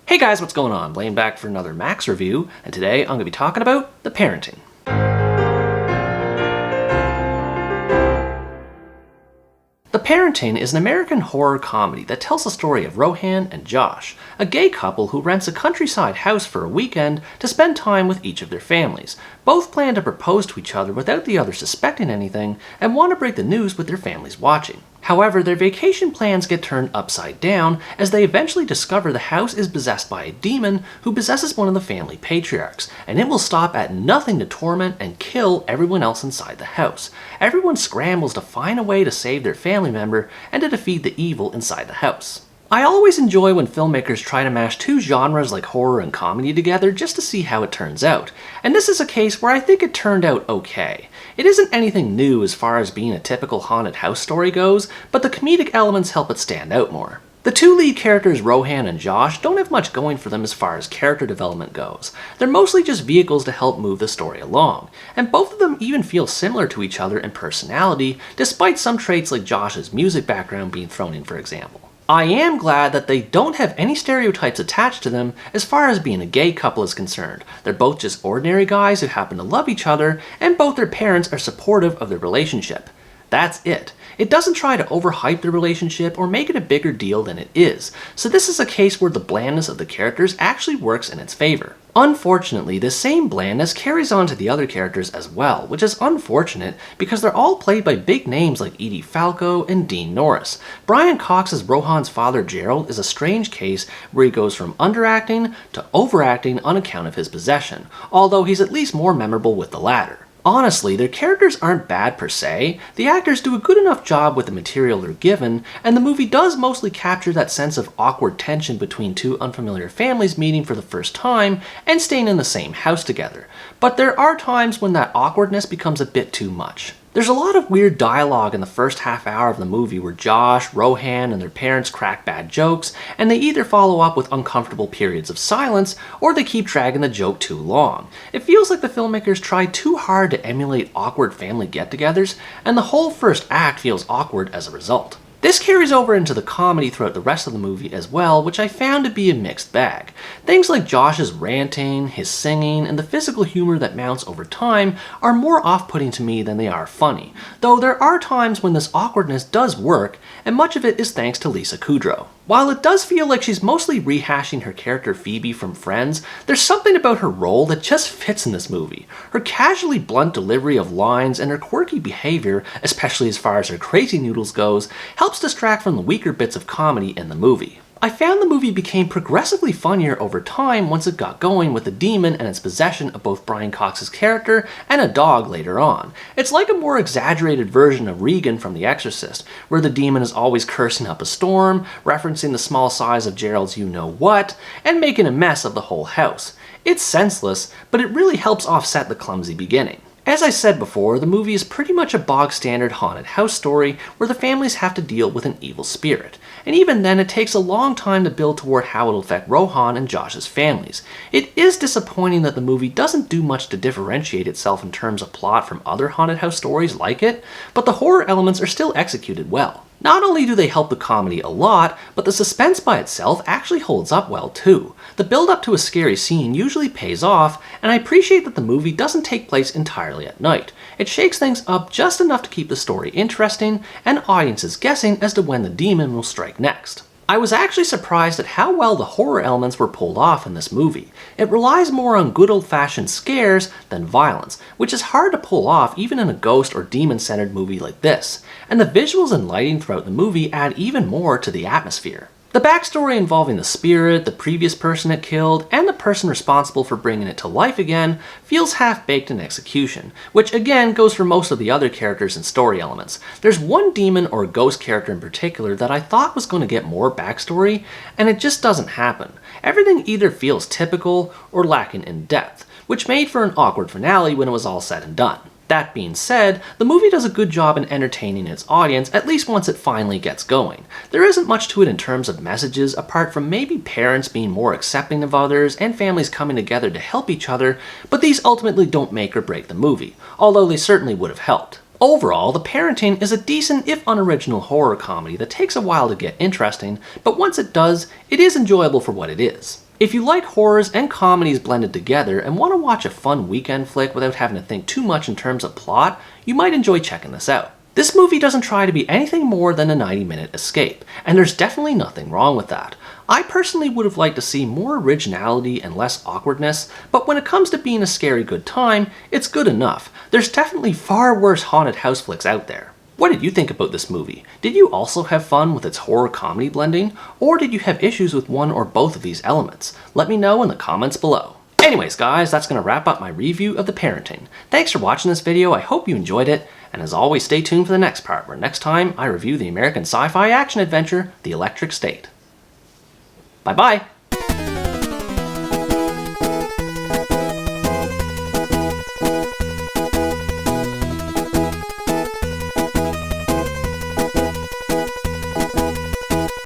Hey guys, what's going on? Blaine back for another Max review, and today I'm going to be talking about The Parenting. The Parenting is an American horror comedy that tells the story of Rohan and Josh, a gay couple who rents a countryside house for a weekend to spend time with each of their families. Both plan to propose to each other without the other suspecting anything and want to break the news with their families watching. However, their vacation plans get turned upside down as they eventually discover the house is possessed by a demon who possesses one of the family patriarchs, and it will stop at nothing to torment and kill everyone else inside the house. Everyone scrambles to find a way to save their family member and to defeat the evil inside the house. I always enjoy when filmmakers try to mash two genres like horror and comedy together just to see how it turns out, and this is a case where I think it turned out okay. It isn't anything new as far as being a typical haunted house story goes, but the comedic elements help it stand out more. The two lead characters, Rohan and Josh, don't have much going for them as far as character development goes. They're mostly just vehicles to help move the story along, and both of them even feel similar to each other in personality, despite some traits like Josh's music background being thrown in, for example. I am glad that they don't have any stereotypes attached to them as far as being a gay couple is concerned. They're both just ordinary guys who happen to love each other, and both their parents are supportive of their relationship. That's it. It doesn't try to overhype the relationship or make it a bigger deal than it is, so this is a case where the blandness of the characters actually works in its favor. Unfortunately, this same blandness carries on to the other characters as well, which is unfortunate because they're all played by big names like Edie Falco and Dean Norris. Brian Cox's Rohan's father Gerald is a strange case where he goes from underacting to overacting on account of his possession, although he's at least more memorable with the latter. Honestly, their characters aren't bad per se. The actors do a good enough job with the material they're given, and the movie does mostly capture that sense of awkward tension between two unfamiliar families meeting for the first time and staying in the same house together. But there are times when that awkwardness becomes a bit too much. There's a lot of weird dialogue in the first half hour of the movie where Josh, Rohan, and their parents crack bad jokes, and they either follow up with uncomfortable periods of silence, or they keep dragging the joke too long. It feels like the filmmakers tried too hard to emulate awkward family get-togethers, and the whole first act feels awkward as a result. This carries over into the comedy throughout the rest of the movie as well, which I found to be a mixed bag. Things like Josh's ranting, his singing, and the physical humor that mounts over time are more off-putting to me than they are funny, though there are times when this awkwardness does work, and much of it is thanks to Lisa Kudrow. While it does feel like she's mostly rehashing her character Phoebe from Friends, there's something about her role that just fits in this movie. Her casually blunt delivery of lines and her quirky behavior, especially as far as her crazy noodles goes, helps distract from the weaker bits of comedy in the movie. I found the movie became progressively funnier over time once it got going with the demon and its possession of both Brian Cox's character and a dog later on. It's like a more exaggerated version of Regan from The Exorcist, where the demon is always cursing up a storm, referencing the small size of Gerald's you-know-what, and making a mess of the whole house. It's senseless, but it really helps offset the clumsy beginning. As I said before, the movie is pretty much a bog-standard haunted house story where the families have to deal with an evil spirit. And even then, it takes a long time to build toward how it'll affect Rohan and Josh's families. It is disappointing that the movie doesn't do much to differentiate itself in terms of plot from other haunted house stories like it, but the horror elements are still executed well. Not only do they help the comedy a lot, but the suspense by itself actually holds up well too. The build-up to a scary scene usually pays off, and I appreciate that the movie doesn't take place entirely at night. It shakes things up just enough to keep the story interesting, and audiences guessing as to when the demon will strike next. I was actually surprised at how well the horror elements were pulled off in this movie. It relies more on good old-fashioned scares than violence, which is hard to pull off even in a ghost or demon-centered movie like this, and the visuals and lighting throughout the movie add even more to the atmosphere. The backstory involving the spirit, the previous person it killed, and the person responsible for bringing it to life again feels half-baked in execution, which again goes for most of the other characters and story elements. There's one demon or ghost character in particular that I thought was going to get more backstory, and it just doesn't happen. Everything either feels typical or lacking in depth, which made for an awkward finale when it was all said and done. That being said, the movie does a good job in entertaining its audience, at least once it finally gets going. There isn't much to it in terms of messages, apart from maybe parents being more accepting of others and families coming together to help each other, but these ultimately don't make or break the movie, although they certainly would have helped. Overall, The Parenting is a decent, if unoriginal, horror comedy that takes a while to get interesting, but once it does, it is enjoyable for what it is. If you like horrors and comedies blended together and want to watch a fun weekend flick without having to think too much in terms of plot, you might enjoy checking this out. This movie doesn't try to be anything more than a 90-minute escape, and there's definitely nothing wrong with that. I personally would have liked to see more originality and less awkwardness, but when it comes to being a scary good time, it's good enough. There's definitely far worse haunted house flicks out there. What did you think about this movie? Did you also have fun with its horror-comedy blending, or did you have issues with one or both of these elements? Let me know in the comments below. Anyways guys, that's going to wrap up my review of The Parenting. Thanks for watching this video, I hope you enjoyed it, and as always stay tuned for the next part, where next time I review the American sci-fi action adventure, The Electric State. Bye bye!